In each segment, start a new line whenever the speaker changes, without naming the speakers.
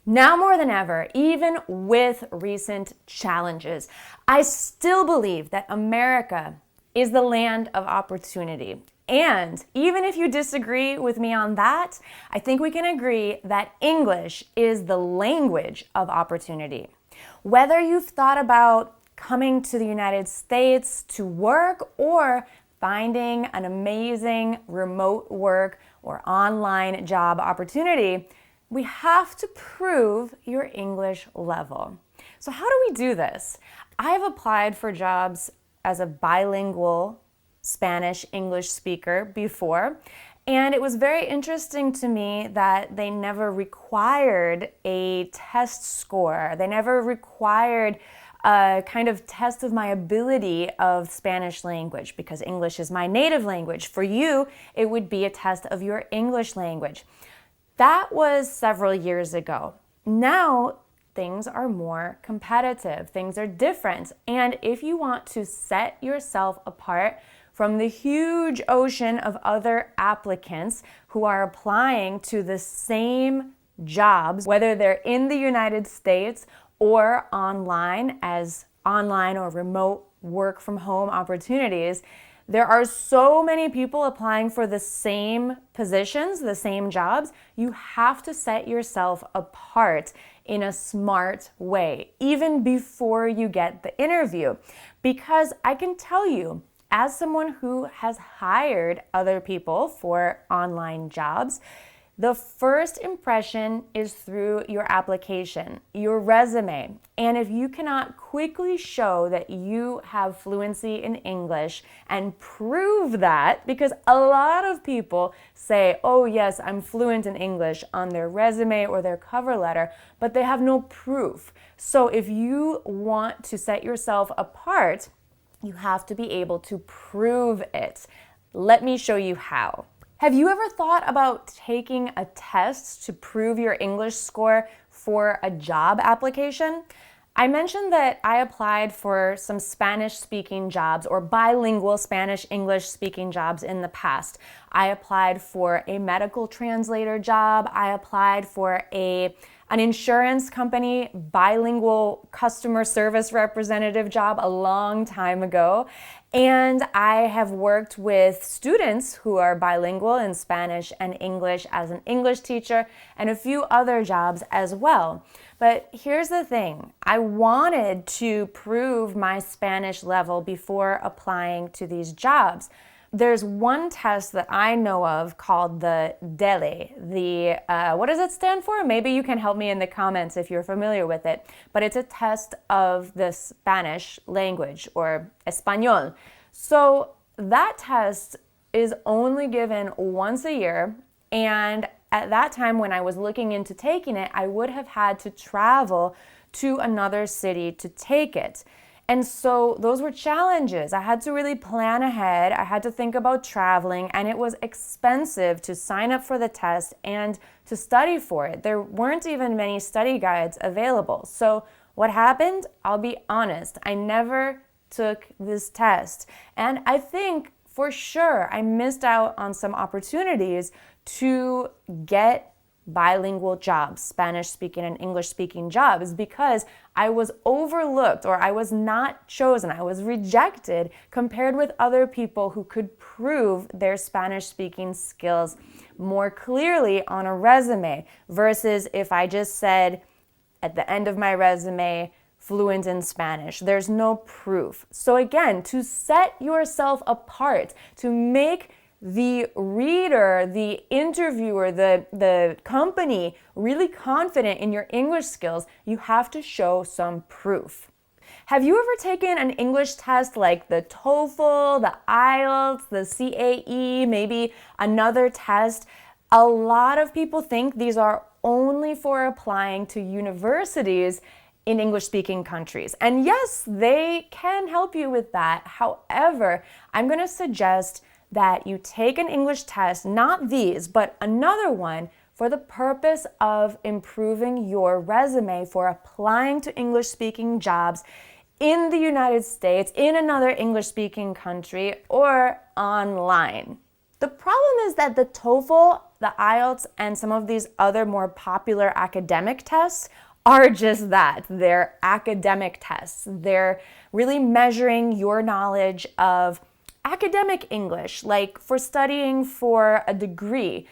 Now more than ever, even with recent challenges, I still believe that America is the land of opportunity. And even if you disagree with me on that, I think we can agree that English is the language of opportunity. Whether you've thought about coming to the United States to work or finding an amazing remote work or online job opportunity, we have to prove your English level. So how do we do this? I've applied for jobs as a bilingual Spanish-English speaker before, and it was very interesting to me that they never required a test score. They never required a kind of test of my ability of Spanish language because English is my native language. For you, it would be a test of your English language. That was several years ago. Now, things are more competitive. Things are different. And if you want to set yourself apart from the huge ocean of other applicants who are applying to the same jobs, whether they're in the United States or online as online or remote work from home opportunities, there are so many people applying for the same positions, the same jobs. You have to set yourself apart in a smart way, even before you get the interview. Because I can tell you, as someone who has hired other people for online jobs, the first impression is through your application, your resume. And if you cannot quickly show that you have fluency in English and prove that, because a lot of people say, oh yes, I'm fluent in English on their resume or their cover letter, but they have no proof. So if you want to set yourself apart, you have to be able to prove it. Let me show you how. Have you ever thought about taking a test to prove your English score for a job application? I mentioned that I applied for some Spanish-speaking jobs or bilingual Spanish-English speaking jobs in the past. I applied for a medical translator job. I applied for an insurance company bilingual customer service representative job a long time ago. And I have worked with students who are bilingual in Spanish and English as an English teacher and a few other jobs as well. But here's the thing, I wanted to prove my Spanish level before applying to these jobs. There's one test that I know of called the DELE. What does it stand for? Maybe you can help me in the comments if you're familiar with it. But it's a test of the Spanish language, or Español. So that test is only given once a year. And at that time when I was looking into taking it, I would have had to travel to another city to take it. And so those were challenges. I had to really plan ahead. I had to think about traveling, and it was expensive to sign up for the test and to study for it. There weren't even many study guides available. So what happened? I'll be honest, I never took this test. And I think for sure I missed out on some opportunities to get bilingual jobs, Spanish-speaking and English-speaking jobs, because I was overlooked or I was not chosen. I was rejected compared with other people who could prove their Spanish-speaking skills more clearly on a resume versus if I just said at the end of my resume, fluent in Spanish. There's no proof. So again, to set yourself apart, to make the reader, the interviewer, the company really confident in your English skills, you have to show some proof. Have you ever taken an English test like the TOEFL, the IELTS, the CAE, maybe another test? A lot of people think these are only for applying to universities in English-speaking countries. And yes, they can help you with that. However, I'm going to suggest that you take an English test, not these, but another one for the purpose of improving your resume for applying to English-speaking jobs in the United States, in another English-speaking country, or online. The problem is that the TOEFL the IELTS and some of these other more popular academic tests are just that. They're academic tests. They're really measuring your knowledge of academic English, like for studying for a degree,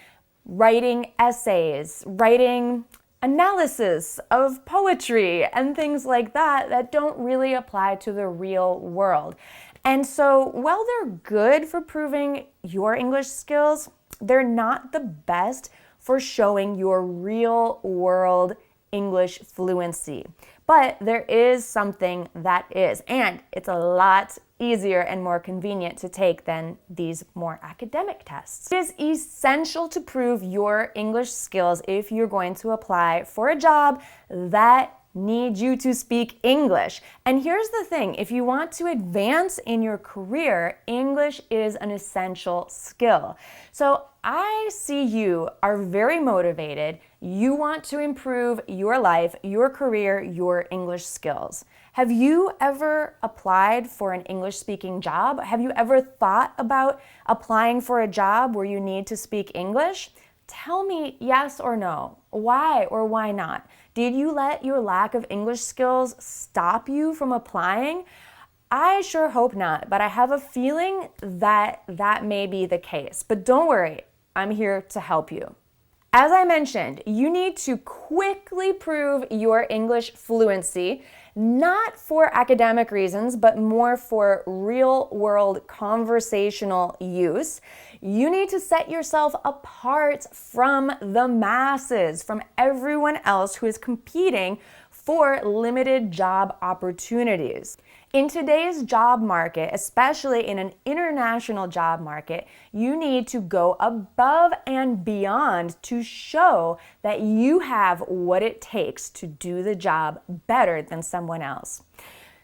writing essays, writing analysis of poetry, and things like that that don't really apply to the real world. And so while they're good for proving your English skills, they're not the best for showing your real world English fluency. But there is something that is, and it's a lot easier and more convenient to take than these more academic tests. It is essential to prove your English skills if you're going to apply for a job that needs you to speak English. And here's the thing, if you want to advance in your career, English is an essential skill. So I see you are very motivated. You want to improve your life, your career, your English skills. Have you ever applied for an English-speaking job? Have you ever thought about applying for a job where you need to speak English? Tell me yes or no. Why or why not? Did you let your lack of English skills stop you from applying? I sure hope not, but I have a feeling that that may be the case. But don't worry, I'm here to help you. As I mentioned, you need to quickly prove your English fluency, not for academic reasons, but more for real-world conversational use. You need to set yourself apart from the masses, from everyone else who is competing for limited job opportunities. In today's job market, especially in an international job market, you need to go above and beyond to show that you have what it takes to do the job better than someone else.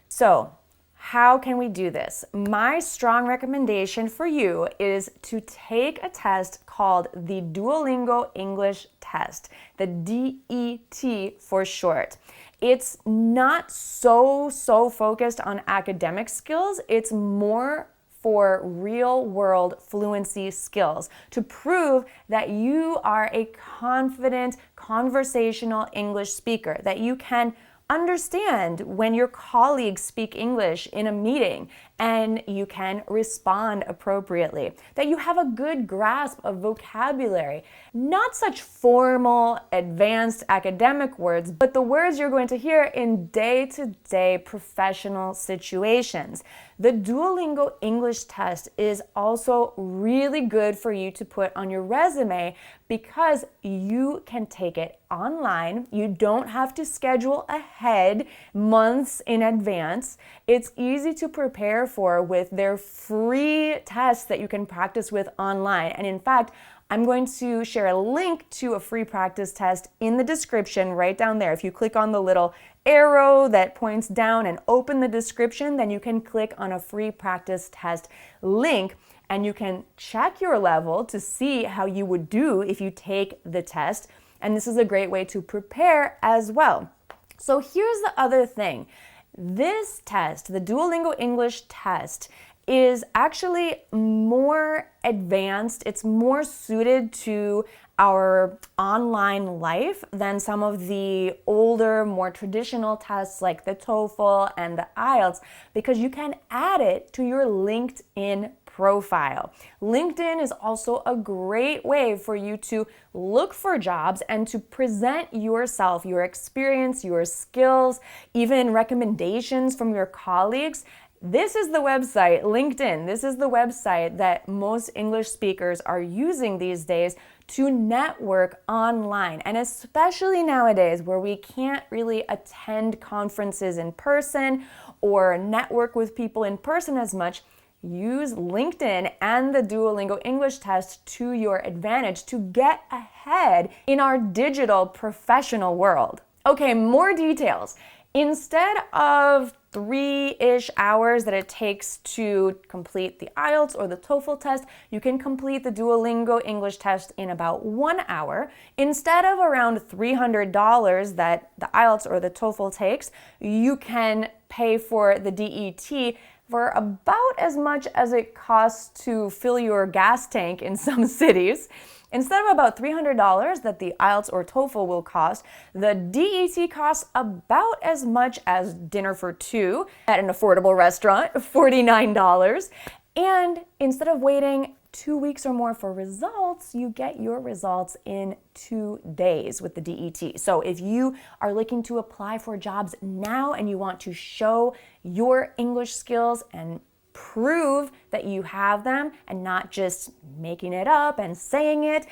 So, how can we do this? My strong recommendation for you is to take a test called the Duolingo English Test, the DET for short. It's not so focused on academic skills. It's more for real-world fluency skills to prove that you are a confident conversational English speaker, that you can understand when your colleagues speak English in a meeting and you can respond appropriately, that you have a good grasp of vocabulary, not such formal, advanced academic words, but the words you're going to hear in day-to-day professional situations. The Duolingo English test is also really good for you to put on your resume because you can take it online. You don't have to schedule ahead months in advance. It's easy to prepare for with their free tests that you can practice with online. And in fact, I'm going to share a link to a free practice test in the description right down there. If you click on the little arrow that points down and open the description, then you can click on a free practice test link and you can check your level to see how you would do if you take the test. And this is a great way to prepare as well. So here's the other thing. This test, the Duolingo English test, is actually more advanced. It's more suited to our online life than some of the older, more traditional tests like the TOEFL and the IELTS because you can add it to your LinkedIn profile. LinkedIn is also a great way for you to look for jobs and to present yourself, your experience, your skills, even recommendations from your colleagues. This is the website, LinkedIn. This is the website that most English speakers are using these days to network online. And especially nowadays where we can't really attend conferences in person or network with people in person as much, use LinkedIn and the Duolingo English test to your advantage to get ahead in our digital professional world. Okay, more details. Instead of 3-ish hours that it takes to complete the IELTS or the TOEFL test, you can complete the Duolingo English test in about 1 hour. Instead of around $300 that the IELTS or the TOEFL takes, you can pay for the DET for about as much as it costs to fill your gas tank in some cities. Instead of about $300 that the IELTS or TOEFL will cost, the DET costs about as much as dinner for two at an affordable restaurant, $49. And instead of waiting 2 weeks or more for results, you get your results in 2 days with the DET. So if you are looking to apply for jobs now and you want to show your English skills and prove that you have them and not just making it up and saying it,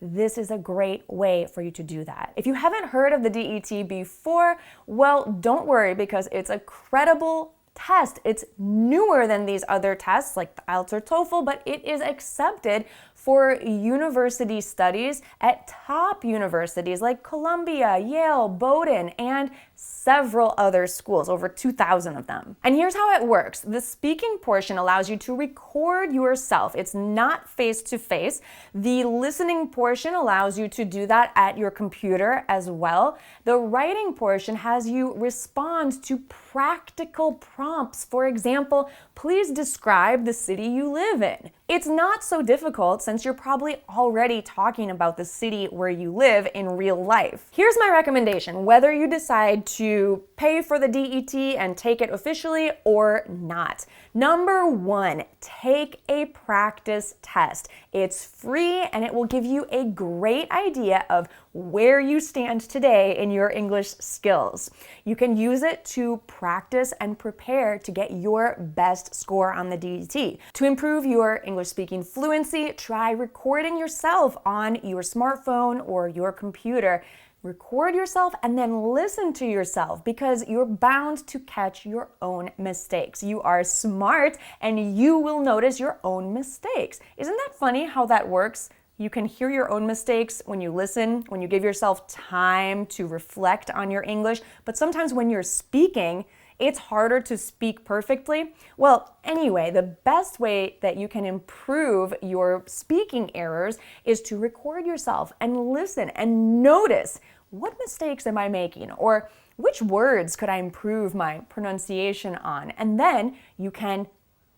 this is a great way for you to do that. If you haven't heard of the DET before, well, don't worry, because it's a credible test. It's newer than these other tests like the IELTS or TOEFL, but it is accepted for university studies at top universities like Columbia, Yale, Bowdoin, and several other schools, over 2,000 of them. And here's how it works. The speaking portion allows you to record yourself. It's not face-to-face. The listening portion allows you to do that at your computer as well. The writing portion has you respond to practical prompts. For example, please describe the city you live in. It's not so difficult since you're probably already talking about the city where you live in real life. Here's my recommendation, whether you decide to pay for the DET and take it officially or not. Number one, take a practice test. It's free and it will give you a great idea of where you stand today in your English skills. You can use it to practice and prepare to get your best score on the DET. To improve your English speaking fluency, try recording yourself on your smartphone or your computer. Record yourself and then listen to yourself, because you're bound to catch your own mistakes. You are smart and you will notice your own mistakes. Isn't that funny how that works? You can hear your own mistakes when you listen, when you give yourself time to reflect on your English, but sometimes when you're speaking, it's harder to speak perfectly. Well, anyway, the best way that you can improve your speaking errors is to record yourself and listen and notice, what mistakes am I making? Or which words could I improve my pronunciation on? And then you can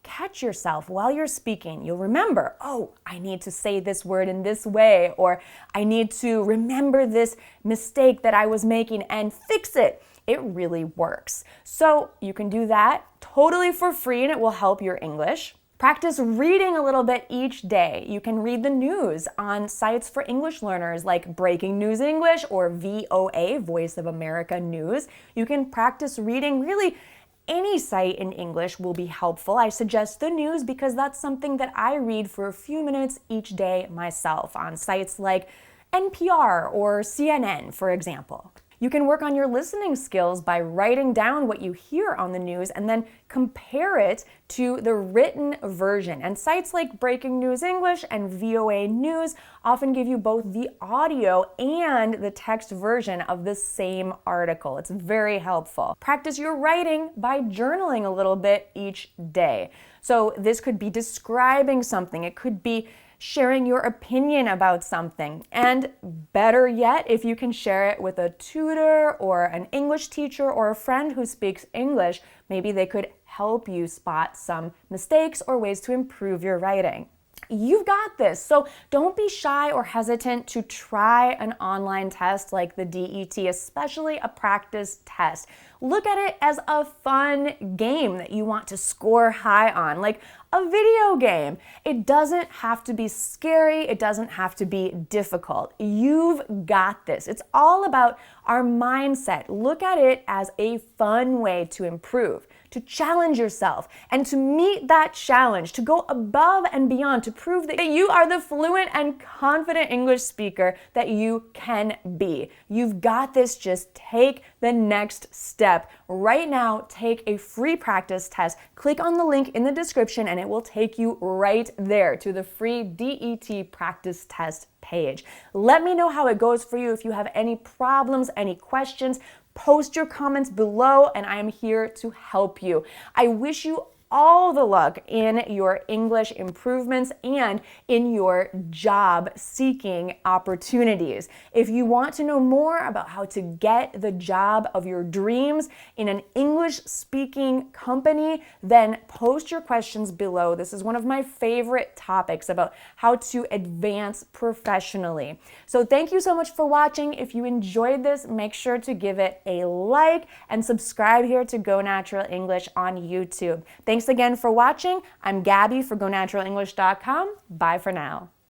catch yourself while you're speaking. You'll remember, oh, I need to say this word in this way, or I need to remember this mistake that I was making and fix it. It really works. So you can do that totally for free and it will help your English. Practice reading a little bit each day. You can read the news on sites for English learners like Breaking News English or VOA, Voice of America News. You can practice reading really any site in English will be helpful. I suggest the news because that's something that I read for a few minutes each day myself on sites like NPR or CNN, for example. You can work on your listening skills by writing down what you hear on the news and then compare it to the written version. And sites like Breaking News English and VOA News often give you both the audio and the text version of the same article. It's very helpful. Practice your writing by journaling a little bit each day. So this could be describing something. It could be sharing your opinion about something. And better yet, if you can share it with a tutor or an English teacher or a friend who speaks English, maybe they could help you spot some mistakes or ways to improve your writing. You've got this. So don't be shy or hesitant to try an online test like the DET, especially a practice test. Look at it as a fun game that you want to score high on, like a video game. It doesn't have to be scary. It doesn't have to be difficult. You've got this. It's all about our mindset. Look at it as a fun way to improve, to challenge yourself, and to meet that challenge, to go above and beyond, to prove that you are the fluent and confident English speaker that you can be. You've got this. Just take the next step. Right now, take a free practice test. Click on the link in the description and it will take you right there to the free DET practice test page. Let me know how it goes for you. If you have any problems, any questions, post your comments below and I am here to help you. I wish you all the luck in your English improvements and in your job seeking opportunities. If you want to know more about how to get the job of your dreams in an English speaking company, then post your questions below. This is one of my favorite topics about how to advance professionally. So thank you so much for watching. If you enjoyed this, make sure to give it a like and subscribe here to Go Natural English on YouTube. Thanks again for watching. I'm Gabby for GoNaturalEnglish.com. Bye for now.